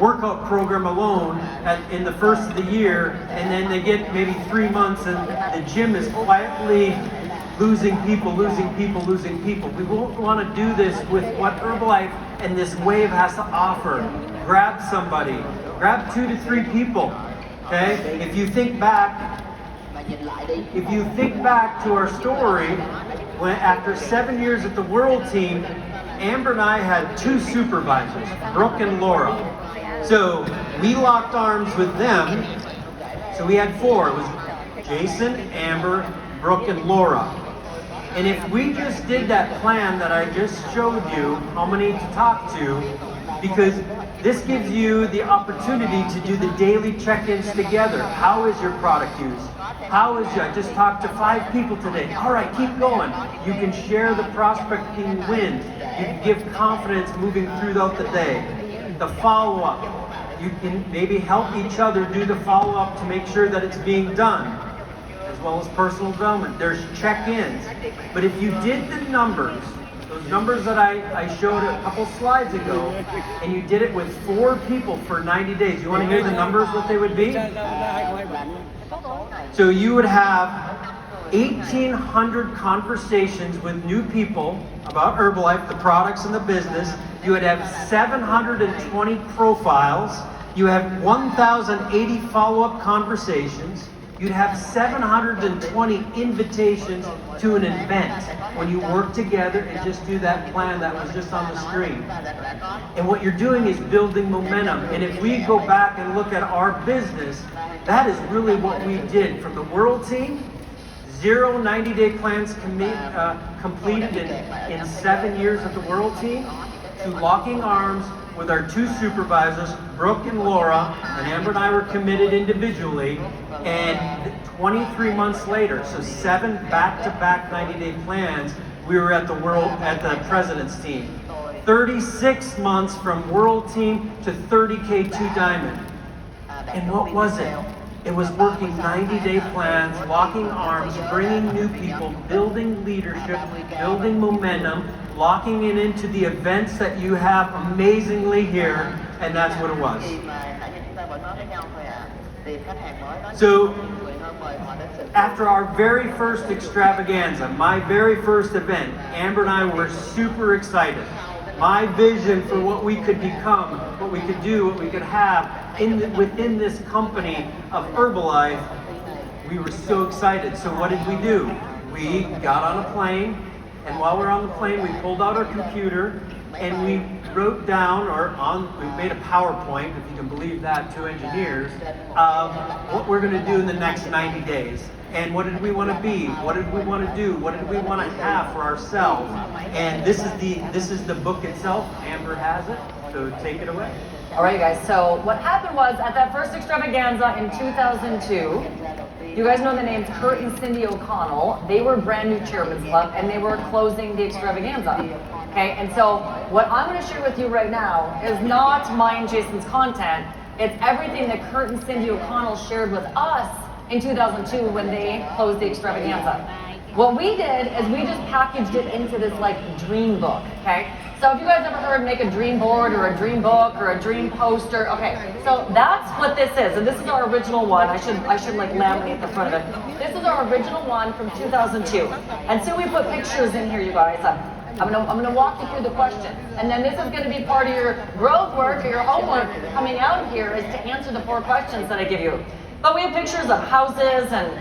workout program alone in the first of the year, and then they get maybe 3 months and the gym is quietly losing people. We won't want to do this with what Herbalife and this wave has to offer. Grab somebody, grab 2 to 3 people, okay? If you think back to our story, when after 7 years at the World Team, Amber and I had 2 supervisors, Brooke and Laura. So we locked arms with them. So we had 4. It was Jason, Amber, Brooke, and Laura. And if we just did that plan that I just showed you, how many to talk to, because this gives you the opportunity to do the daily check-ins together. How is your product used? I just talked to 5 people today. All right, keep going. You can share the prospecting wins. You can give confidence moving throughout the day. The follow-up. You can maybe help each other do the follow-up to make sure that it's being done, as well as personal development. There's check-ins. But if you did the numbers, those numbers that I showed a couple slides ago, and you did it with 4 people for 90 days, you want to hear the numbers, what they would be? So you would have 1,800 conversations with new people about Herbalife, the products and the business. You would have 720 profiles. You have 1,080 follow-up conversations. You'd have 720 invitations to an event when you work together and just do that plan that was just on the screen. And what you're doing is building momentum. And if we go back and look at our business, that is really what we did from the World Team. 0 90-day plans completed in 7 years at the World Team, to locking arms with our 2 supervisors, Brooke and Laura, and Amber and I were committed individually, and 23 months later, so 7 back-to-back 90-day plans, we were at the President's Team. 36 months from World Team to 30K2 Diamond. And what was it? It was working 90-day plans, locking arms, bringing new people, building leadership, building momentum, locking it into the events that you have amazingly here, and that's what it was. So, after our very first extravaganza, my very first event, Amber and I were super excited. My vision for what we could become, what we could do, what we could have within this company of Herbalife, we were so excited. So what did we do? We got on a plane, and while we were on the plane, we pulled out our computer and we wrote down, we made a PowerPoint, if you can believe that, 2 engineers, of what we're going to do in the next 90 days. And what did we want to be? What did we want to do? What did we want to have for ourselves? And this is the book itself. Amber has it, so take it away. All right, you guys. So what happened was, at that first extravaganza in 2002, you guys know the names Kurt and Cindy O'Connell. They were brand new Chairman's Club, and they were closing the extravaganza. Okay, and so what I'm going to share with you right now is not mine and Jason's content. It's everything that Kurt and Cindy O'Connell shared with us in 2002 when they closed the extravaganza. What we did is we just packaged it into this like dream book, okay? So if you guys ever heard make a dream board or a dream book or a dream poster, okay, so that's what this is. And this is our original one. I should like laminate the front of it. This is our original one from 2002. And so we put pictures in here, you guys. I'm gonna walk you through the questions. And then this is gonna be part of your growth work or your homework coming out of here, is to answer the 4 questions that I give you. But we have pictures of houses and,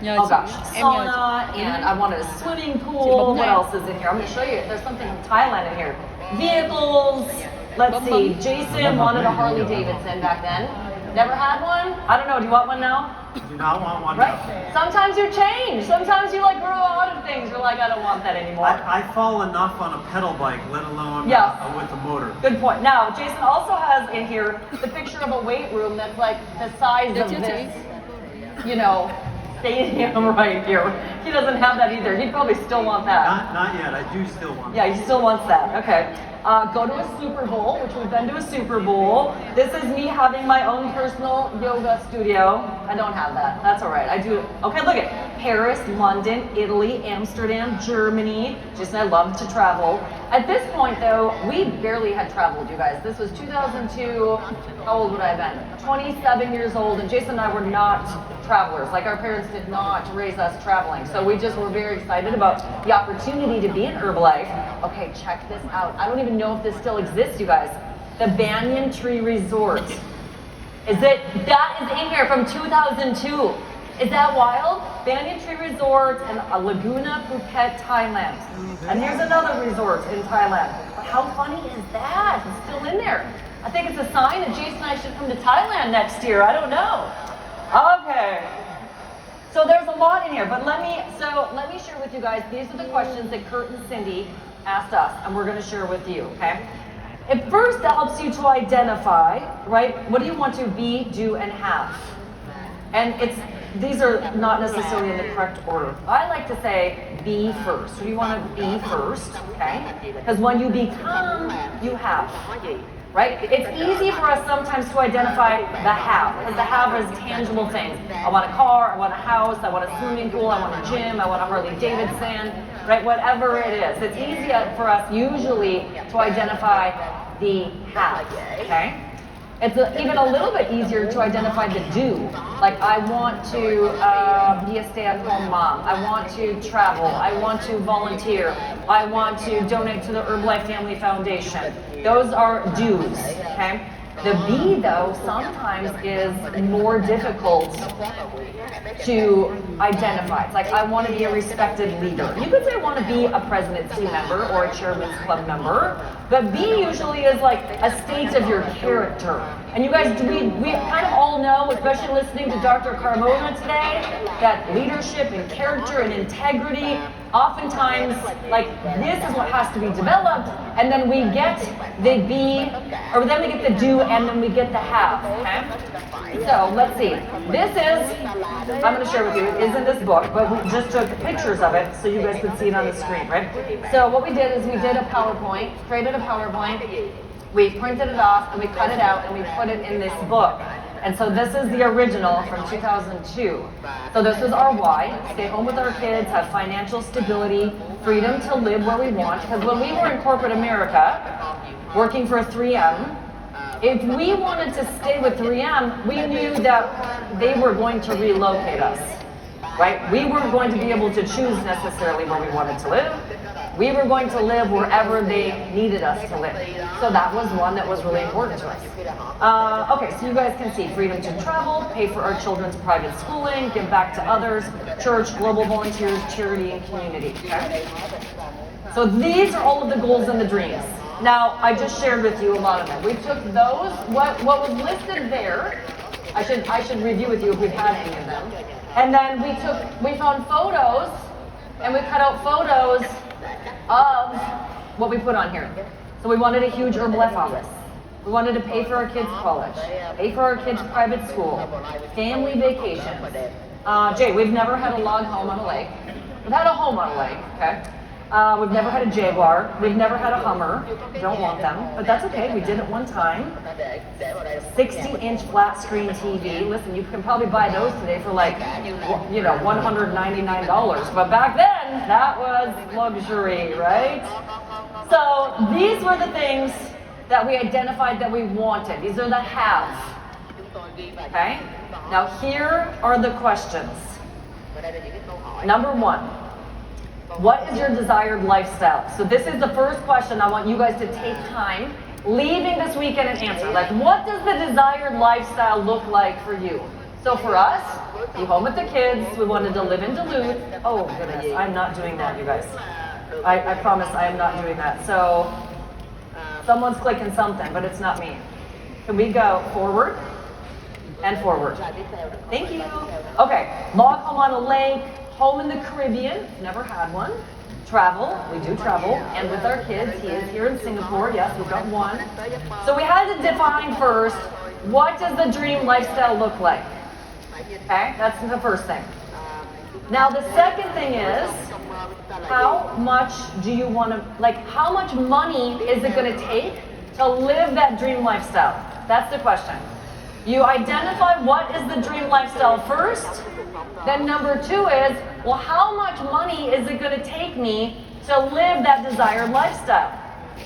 oh gosh, sauna, and I wanted a swimming pool. What else is in here? I'm going to show you. There's something from Thailand in here. Vehicles. Let's see. Jason wanted a Harley Davidson back then. Never had one? I don't know. Do you want one now? Do not want one. Right? Sometimes you change. Sometimes you like grow out of things. You're like, I don't want that anymore. I fall enough on a pedal bike, let alone with a motor. Good point. Now, Jason also has in here the picture of a weight room that's like the size of this, stadium right here. He doesn't have that either. He'd probably still want that. Not yet. I do still want Yeah, he still wants that. Okay. Go to a Super Bowl, which we've been to a Super Bowl. This is me having my own personal yoga studio. I don't have that. That's all right. I do. Okay, look at Paris, London, Italy, Amsterdam, Germany. Just I love to travel. At this point, though, we barely had traveled, you guys. This was 2002. How old would I have been? 27 years old, and Jason and I were not travelers. Like, our parents did not raise us traveling. So we just were very excited about the opportunity to be in Herbalife. Okay, check this out. I don't even know if this still exists, you guys. The Banyan Tree Resort. That is in here from 2002. Is that wild? Banyan Tree Resort in Laguna Phuket, Thailand. And here's another resort in Thailand. But how funny is that? It's still in there. I think it's a sign that Jason and I should come to Thailand next year. I don't know. Okay. So there's a lot in here, but let me share with you guys. These are the questions that Kurt and Cindy asked us, and we're going to share with you, okay? At first, that helps you to identify, right? What do you want to be, do, and have? And these are not necessarily in the correct order. I like to say be first. So you want to be first, okay? Because when you become, you have, right? It's easy for us sometimes to identify the have, because the have is tangible things. I want a car, I want a house, I want a swimming pool, I want a gym, I want a Harley Davidson, right? Whatever it is. It's easy for us usually to identify the have, okay? It's even a little bit easier to identify the do. Like, I want to be a stay-at-home mom. I want to travel. I want to volunteer. I want to donate to the Herbalife Family Foundation. Those are do's, okay? The be, though, sometimes is more difficult to identify. It's like, I want to be a respected leader. You could say I want to be a presidency member or a chairman's club member, but be usually is like a state of your character. And you guys, we kind of all know, especially listening to Dr. Carmona today, that leadership and character and integrity, oftentimes, like, this is what has to be developed, and then we get the be, or then we get the do, and then we get the have, okay? So, let's see. This is, I'm going to share with you, it is in this book, but we just took pictures of it so you guys could see it on the screen, right? So what we did is we did a PowerPoint, created a PowerPoint, we printed it off, and we cut it out, and we put it in this book. And so this is the original from 2002. So this is our why: stay home with our kids, have financial stability, freedom to live where we want. Because when we were in corporate America, working for 3M, if we wanted to stay with 3M, we knew that they were going to relocate us, right? We weren't going to be able to choose necessarily where we wanted to live. We were going to live wherever they needed us to live. So that was one that was really important to us. Okay, so you guys can see freedom to travel, pay for our children's private schooling, give back to others, church, global volunteers, charity, and community. Okay? So these are all of the goals and the dreams. Now, I just shared with you a lot of them. We took those, what was listed there, I should review with you if we've had any of them. And then we found photos, and we cut out photos of what we put on here. So we wanted a huge Herbalife office. We wanted to pay for our kids' college, pay for our kids' private school, family vacations. Jay, we've never had a log home on a lake. We've had a home on a lake, okay? We've never had a Jaguar. We've never had a Hummer. Don't want them, but that's okay. We did it one time. 60-inch flat screen TV. Listen, you can probably buy those today for like, you know, $199. But back then, that was luxury, right? So these were the things that we identified that we wanted. These are the have. Okay? Now here are the questions. Number one. What is your desired lifestyle? So this is the first question I want you guys to take time leaving this weekend and answer. Like, what does the desired lifestyle look like for you? So for us, be home with the kids. We wanted to live in Duluth. Oh goodness, I'm not doing that, you guys. I promise I am not doing that. So someone's clicking something, but it's not me. Can we go forward and forward? Thank you. Okay, log home on a lake. Home in the Caribbean, never had one. Travel, we do travel, and with our kids, he is here in Singapore, yes, we've got one. So we had to define first, what does the dream lifestyle look like? Okay, that's the first thing. Now the second thing is, how much do you want to, like, how much money is it going to take to live that dream lifestyle? That's the question. You identify what is the dream lifestyle first. Then number two is, well, how much money is it going to take me to live that desired lifestyle?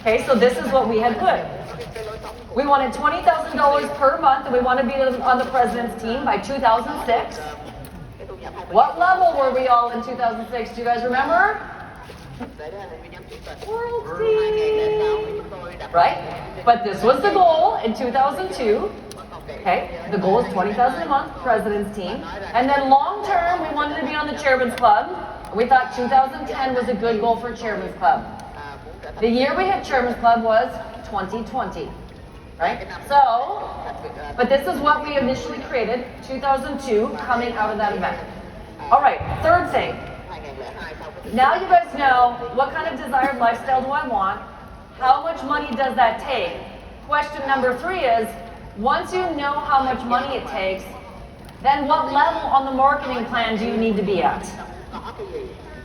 Okay, so this is what we had put. We wanted $20,000 per month, and we want to be on the president's team by 2006. What level were we all in 2006? Do you guys remember? World team. Right? But this was the goal in 2002. Okay, the goal is 20,000 a month, president's team. And then long term, we wanted to be on the chairman's club. We thought 2010 was a good goal for chairman's club. The year we hit chairman's club was 2020. Right? So, but this is what we initially created, 2002, coming out of that event. All right, third thing. Now you guys know what kind of desired lifestyle do I want? How much money does that take? Question number three is, once you know how much money it takes, then what level on the marketing plan do you need to be at?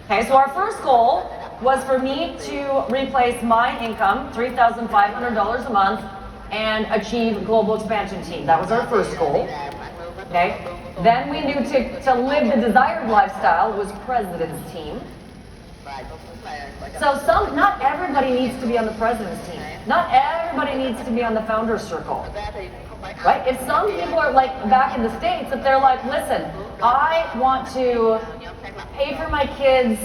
Okay, so our first goal was for me to replace my income, $3,500 a month, and achieve global expansion team. That was our first goal. Okay. Then we knew to live the desired lifestyle was president's team. So not everybody needs to be on the president's team. Not everybody needs to be on the founder's circle. Right? If some people are like back in the States, if they're like, listen, I want to pay for my kids'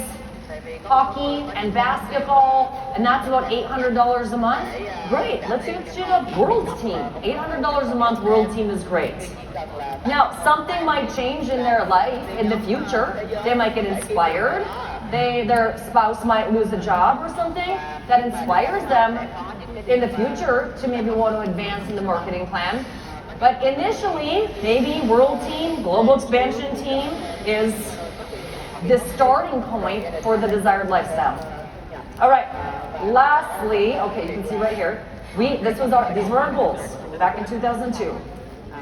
hockey and basketball, and that's about $800 a month. Great, let's do a world team. $800 a month world team is great. Now, something might change in their life in the future. They might get inspired. Their spouse might lose a job or something that inspires them in the future to maybe want to advance in the marketing plan. But initially, maybe world team, global expansion team is the starting point for the desired lifestyle. All right. Lastly, okay, you can see right here. These were our goals back in 2002.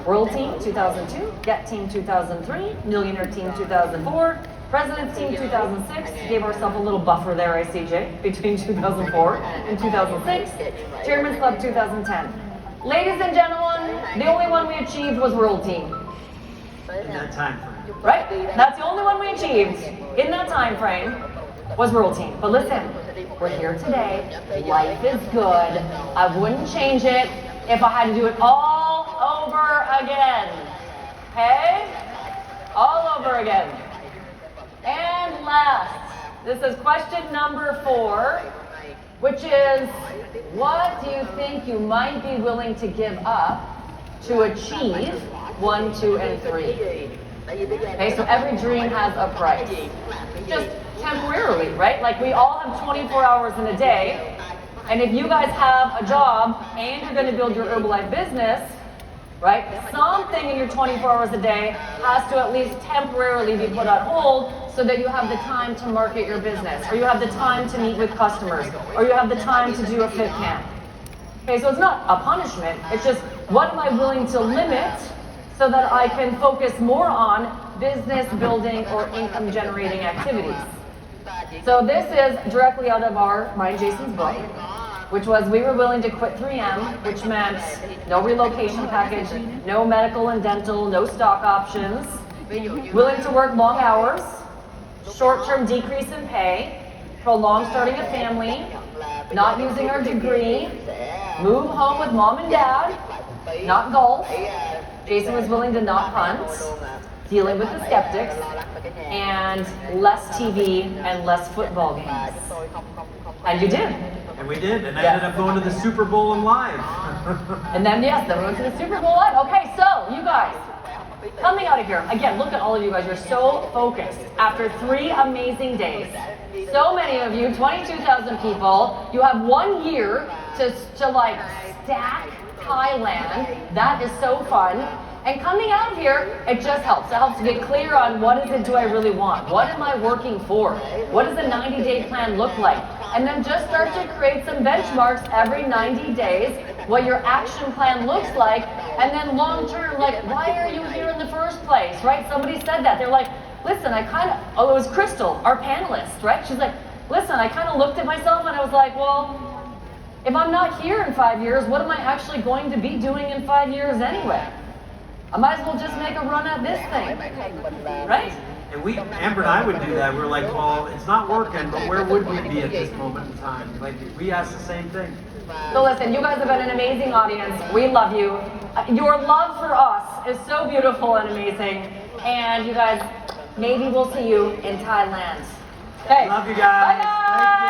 World Team 2002, Get Team 2003, Millionaire Team 2004, President's Team 2006. Gave ourselves a little buffer there, ICJ, between 2004 and 2006. Chairman's Club 2010. Ladies and gentlemen, the only one we achieved was World Team. In that time frame. Right? That's the only one we achieved in that time frame was World Team. But listen, we're here today. Life is good. I wouldn't change it if I had to do it all over again. Okay? All over again. And last, this is question number 4, which is, what do you think you might be willing to give up to achieve 1, 2, and 3? Okay, so every dream has a price. Just temporarily, right? Like we all have 24 hours in a day, and if you guys have a job and you're going to build your Herbalife business, right? Something in your 24 hours a day has to at least temporarily be put on hold so that you have the time to market your business, or you have the time to meet with customers, or you have the time to do a fit camp. Okay, so it's not a punishment. It's just, what am I willing to limit so that I can focus more on business building or income generating activities? So this is directly out of our Mind Jason's book, which was we were willing to quit 3M, which meant no relocation package, no medical and dental, no stock options, willing to work long hours, short-term decrease in pay, prolong starting a family, not using our degree, move home with mom and dad, not golf. Jason was willing to not hunt, dealing with the skeptics, and less TV and less football games. And you did. And we did, and I ended up going to the Super Bowl and live. And then, yes, then we went to the Super Bowl live. Okay, so, you guys, coming out of here, again, look at all of you guys, you're so focused. After 3 amazing days, so many of you, 22,000 people, you have 1 year to like stack Thailand. That is so fun. And coming out of here, it just helps. It helps to get clear on what is it do I really want? What am I working for? What does a 90-day plan look like? And then just start to create some benchmarks every 90 days, what your action plan looks like, and then long term, like, why are you here in the first place, right? Somebody said that. They're like, listen, it was Crystal, our panelist, right? She's like, listen, I kind of looked at myself and I was like, well, if I'm not here in 5 years, what am I actually going to be doing in 5 years anyway? I might as well just make a run at this thing, right? And Amber and I would do that. We were like, well, it's not working, but where would we be at this moment in time? Like, we asked the same thing. So listen, you guys have been an amazing audience. We love you. Your love for us is so beautiful and amazing. And you guys, maybe we'll see you in Thailand. Okay. Love you guys. Bye guys. Thank you.